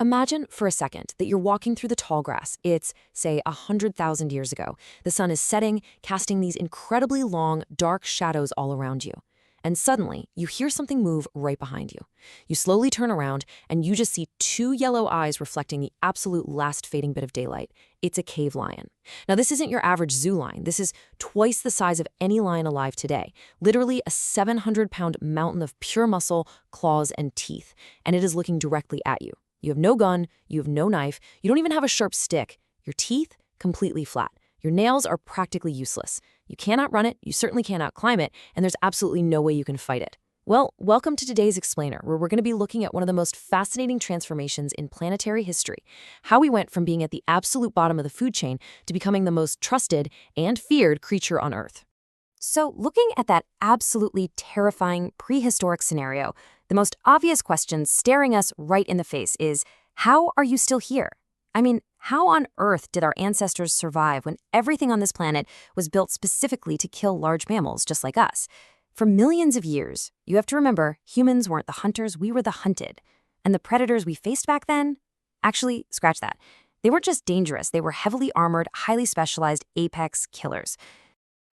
Imagine for a second that you're walking through the tall grass. It's, say, 100,000 years ago. The sun is setting, casting these incredibly long, dark shadows all around you. And suddenly, you hear something move right behind you. You slowly turn around, and you just see two yellow eyes reflecting the absolute last fading bit of daylight. It's a cave lion. Now, this isn't your average zoo lion. This is twice the size of any lion alive today. Literally a 700-pound mountain of pure muscle, claws, and teeth. And it is looking directly at you. You have no gun, you have no knife, you don't even have a sharp stick. Your teeth, completely flat. Your nails are practically useless. You cannot run it, you certainly cannot climb it, and there's absolutely no way you can fight it. Well, welcome to today's Explainer, where we're going to be looking at one of the most fascinating transformations in planetary history, how we went from being at the absolute bottom of the food chain to becoming the most trusted and feared creature on Earth. So, looking at that absolutely terrifying prehistoric scenario, the most obvious question staring us right in the face is, how are you still here? I mean, how on earth did our ancestors survive when everything on this planet was built specifically to kill large mammals just like us? For millions of years, you have to remember, humans weren't the hunters, we were the hunted. And the predators we faced back then? Actually, scratch that. They weren't just dangerous, they were heavily armored, highly specialized apex killers.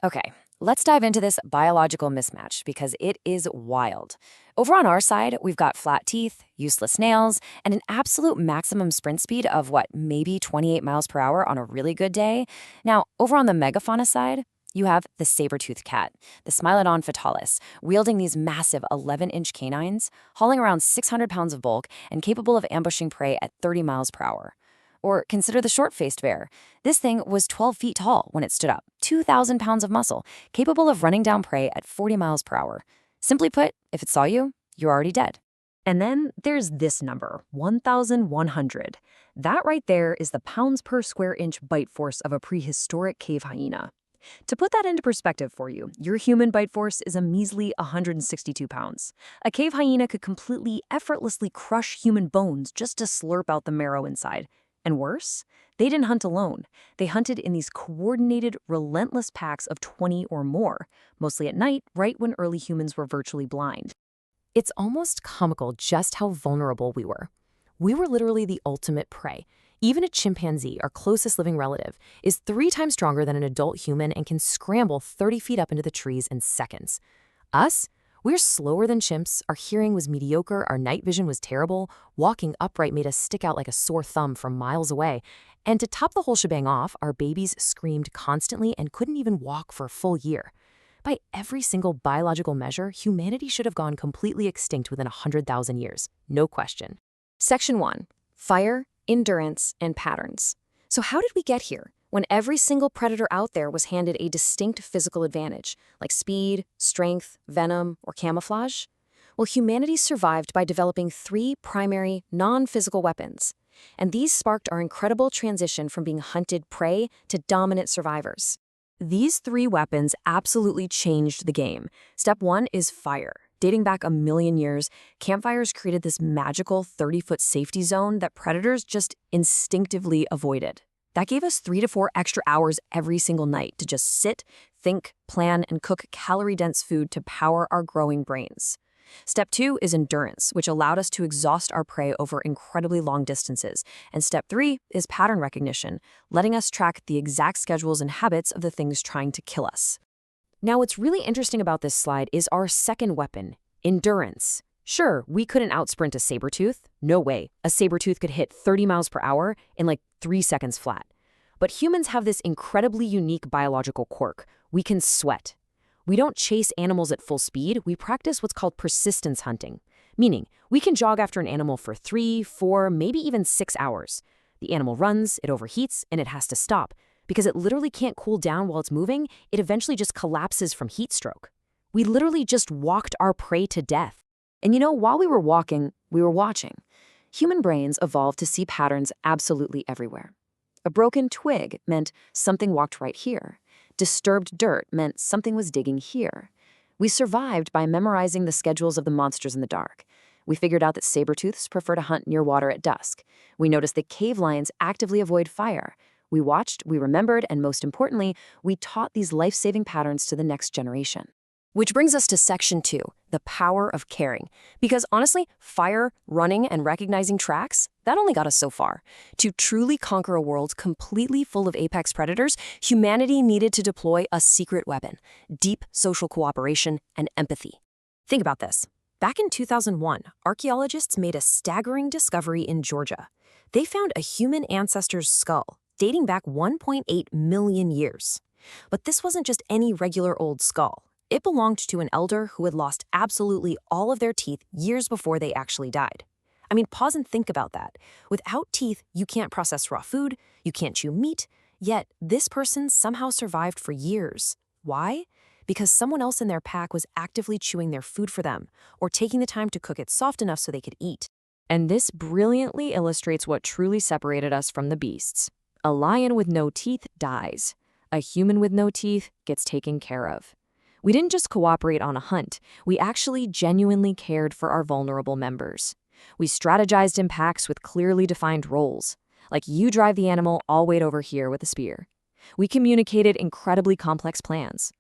Okay, let's dive into this biological mismatch because it is wild. Over on our side, we've got flat teeth, useless nails, and an absolute maximum sprint speed of maybe 28 miles per hour on a really good day. Now, over on the megafauna side, you have the saber-toothed cat, the Smilodon fatalis, wielding these massive 11-inch canines, hauling around 600 pounds of bulk and capable of ambushing prey at 30 miles per hour. Or consider the short-faced bear. This thing was 12 feet tall when it stood up, 2,000 pounds of muscle, capable of running down prey at 40 miles per hour. Simply put, if it saw you, you're already dead. And then there's this number, 1,100. That right there is the pounds per square inch bite force of a prehistoric cave hyena. To put that into perspective for you, your human bite force is a measly 162 pounds. A cave hyena could completely, effortlessly crush human bones just to slurp out the marrow inside. And worse, they didn't hunt alone. They hunted in these coordinated, relentless packs of 20 or more, mostly at night, right when early humans were virtually blind. It's almost comical just how vulnerable we were. We were literally the ultimate prey. Even a chimpanzee, our closest living relative, is 3 times stronger than an adult human and can scramble 30 feet up into the trees in seconds. Us? We're slower than chimps, our hearing was mediocre, our night vision was terrible, walking upright made us stick out like a sore thumb from miles away, and to top the whole shebang off, our babies screamed constantly and couldn't even walk for a full year. By every single biological measure, humanity should have gone completely extinct within 100,000 years, no question. Section 1. Fire, endurance, and patterns. So how did we get here, when every single predator out there was handed a distinct physical advantage, like speed, strength, venom, or camouflage? Well, humanity survived by developing 3 primary, non-physical weapons. And these sparked our incredible transition from being hunted prey to dominant survivors. These 3 weapons absolutely changed the game. Step 1 is fire. Dating back a million years, campfires created this magical 30-foot safety zone that predators just instinctively avoided. That gave us 3 to 4 extra hours every single night to just sit, think, plan, and cook calorie-dense food to power our growing brains. Step 2 is endurance, which allowed us to exhaust our prey over incredibly long distances. And step 3 is pattern recognition, letting us track the exact schedules and habits of the things trying to kill us. Now, what's really interesting about this slide is our second weapon, endurance. Sure, we couldn't outsprint a saber-tooth. No way. A saber-tooth could hit 30 miles per hour in 3 seconds flat. But humans have this incredibly unique biological quirk. We can sweat. We don't chase animals at full speed. We practice what's called persistence hunting, meaning we can jog after an animal for 3, 4, maybe even 6 hours. The animal runs, it overheats, and it has to stop. Because it literally can't cool down while it's moving, it eventually just collapses from heat stroke. We literally just walked our prey to death. And while we were walking, we were watching. Human brains evolved to see patterns absolutely everywhere. A broken twig meant something walked right here. Disturbed dirt meant something was digging here. We survived by memorizing the schedules of the monsters in the dark. We figured out that saber-tooths prefer to hunt near water at dusk. We noticed that cave lions actively avoid fire. We watched, we remembered, and most importantly, we taught these life-saving patterns to the next generation. Which brings us to Section 2, the power of caring. Because honestly, fire, running, and recognizing tracks, That only got us so far. To truly conquer a world completely full of apex predators, humanity needed to deploy a secret weapon: deep social cooperation and empathy. Think about this. Back in 2001, archaeologists made a staggering discovery in Georgia. They found a human ancestor's skull, dating back 1.8 million years. But this wasn't just any regular old skull. It belonged to an elder who had lost absolutely all of their teeth years before they actually died. I mean, pause and think about that. Without teeth, you can't process raw food, you can't chew meat, yet this person somehow survived for years. Why? Because someone else in their pack was actively chewing their food for them, or taking the time to cook it soft enough so they could eat. And this brilliantly illustrates what truly separated us from the beasts. A lion with no teeth dies. A human with no teeth gets taken care of. We didn't just cooperate on a hunt, we actually genuinely cared for our vulnerable members. We strategized in packs with clearly defined roles, like you drive the animal, I'll wait over here with a spear. We communicated incredibly complex plans.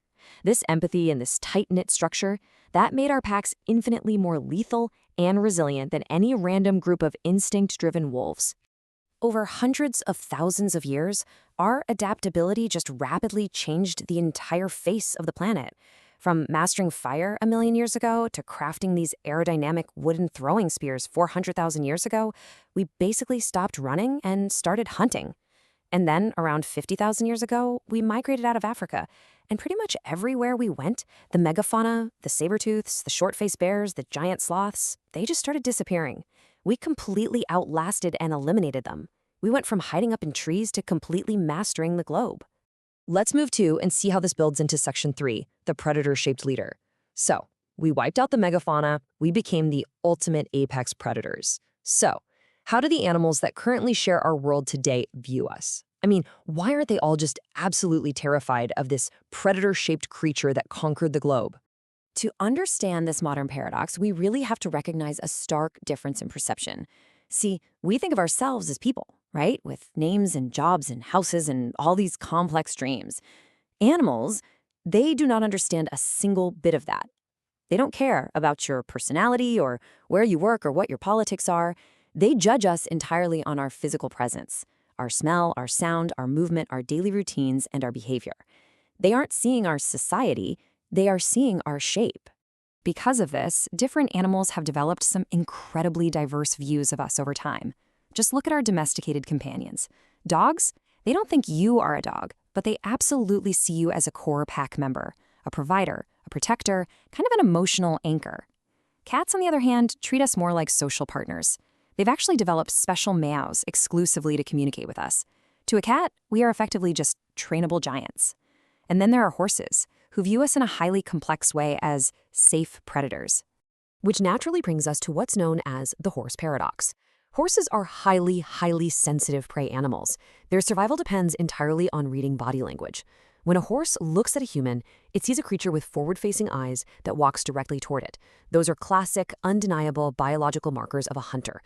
This empathy and this tight-knit structure, that made our packs infinitely more lethal and resilient than any random group of instinct-driven wolves. Over hundreds of thousands of years, our adaptability just rapidly changed the entire face of the planet. From mastering fire a million years ago to crafting these aerodynamic wooden throwing spears 400,000 years ago, we basically stopped running and started hunting. And then, around 50,000 years ago, we migrated out of Africa. And pretty much everywhere we went, the megafauna, the saber-tooths, the short-faced bears, the giant sloths, they just started disappearing. We completely outlasted and eliminated them. We went from hiding up in trees to completely mastering the globe. Let's move to and see how this builds into Section 3, the predator-shaped leader. So, we wiped out the megafauna, we became the ultimate apex predators. So, how do the animals that currently share our world today view us? I mean, why aren't they all just absolutely terrified of this predator-shaped creature that conquered the globe? To understand this modern paradox, we really have to recognize a stark difference in perception. See, we think of ourselves as people, right? With names and jobs and houses and all these complex dreams. Animals, they do not understand a single bit of that. They don't care about your personality or where you work or what your politics are. They judge us entirely on our physical presence, our smell, our sound, our movement, our daily routines, and our behavior. They aren't seeing our society, they are seeing our shape. Because of this, different animals have developed some incredibly diverse views of us over time. Just look at our domesticated companions. Dogs, they don't think you are a dog, but they absolutely see you as a core pack member, a provider, a protector, kind of an emotional anchor. Cats, on the other hand, treat us more like social partners. They've actually developed special meows exclusively to communicate with us. To a cat, we are effectively just trainable giants. And then there are horses, who view us in a highly complex way as safe predators. Which naturally brings us to what's known as the horse paradox. Horses are highly sensitive prey animals. Their survival depends entirely on reading body language. When a horse looks at a human, it sees a creature with forward-facing eyes that walks directly toward it. Those are classic, undeniable biological markers of a hunter.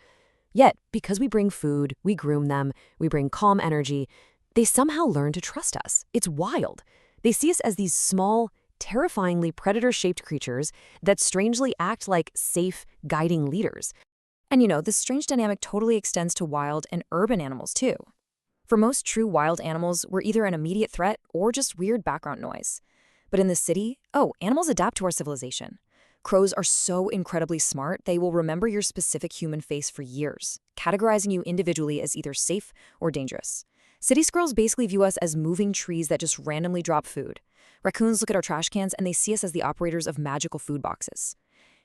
Yet, because we bring food, we groom them, we bring calm energy, they somehow learn to trust us. It's wild. They see us as these small, terrifyingly predator-shaped creatures that strangely act like safe, guiding leaders. And this strange dynamic totally extends to wild and urban animals too. For most true wild animals, we're either an immediate threat or just weird background noise. But in the city, animals adapt to our civilization. Crows are so incredibly smart, they will remember your specific human face for years, categorizing you individually as either safe or dangerous. City squirrels basically view us as moving trees that just randomly drop food. Raccoons look at our trash cans and they see us as the operators of magical food boxes.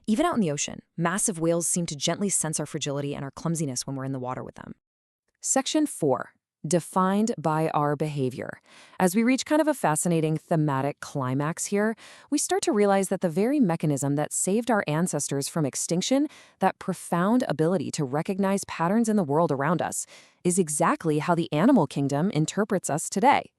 Even out in the ocean, massive whales seem to gently sense our fragility and our clumsiness when we're in the water with them. Section 4. Defined by our behavior. As we reach kind of a fascinating thematic climax here, we start to realize that the very mechanism that saved our ancestors from extinction, that profound ability to recognize patterns in the world around us, is exactly how the animal kingdom interprets us today.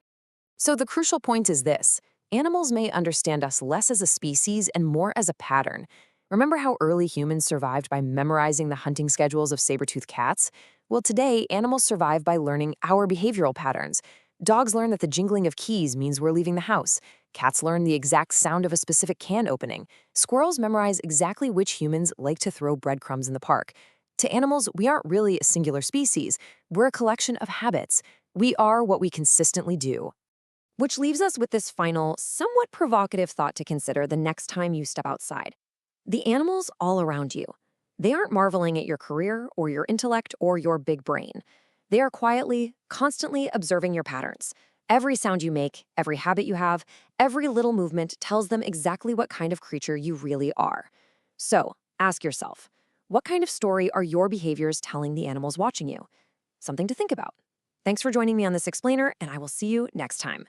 So the crucial point is this: animals may understand us less as a species and more as a pattern. Remember how early humans survived by memorizing the hunting schedules of saber-toothed cats? Well, today, animals survive by learning our behavioral patterns. Dogs learn that the jingling of keys means we're leaving the house. Cats learn the exact sound of a specific can opening. Squirrels memorize exactly which humans like to throw breadcrumbs in the park. To animals, we aren't really a singular species. We're a collection of habits. We are what we consistently do. Which leaves us with this final, somewhat provocative thought to consider the next time you step outside. The animals all around you. They aren't marveling at your career or your intellect or your big brain. They are quietly, constantly observing your patterns. Every sound you make, every habit you have, every little movement tells them exactly what kind of creature you really are. So, ask yourself, what kind of story are your behaviors telling the animals watching you? Something to think about. Thanks for joining me on this explainer, and I will see you next time.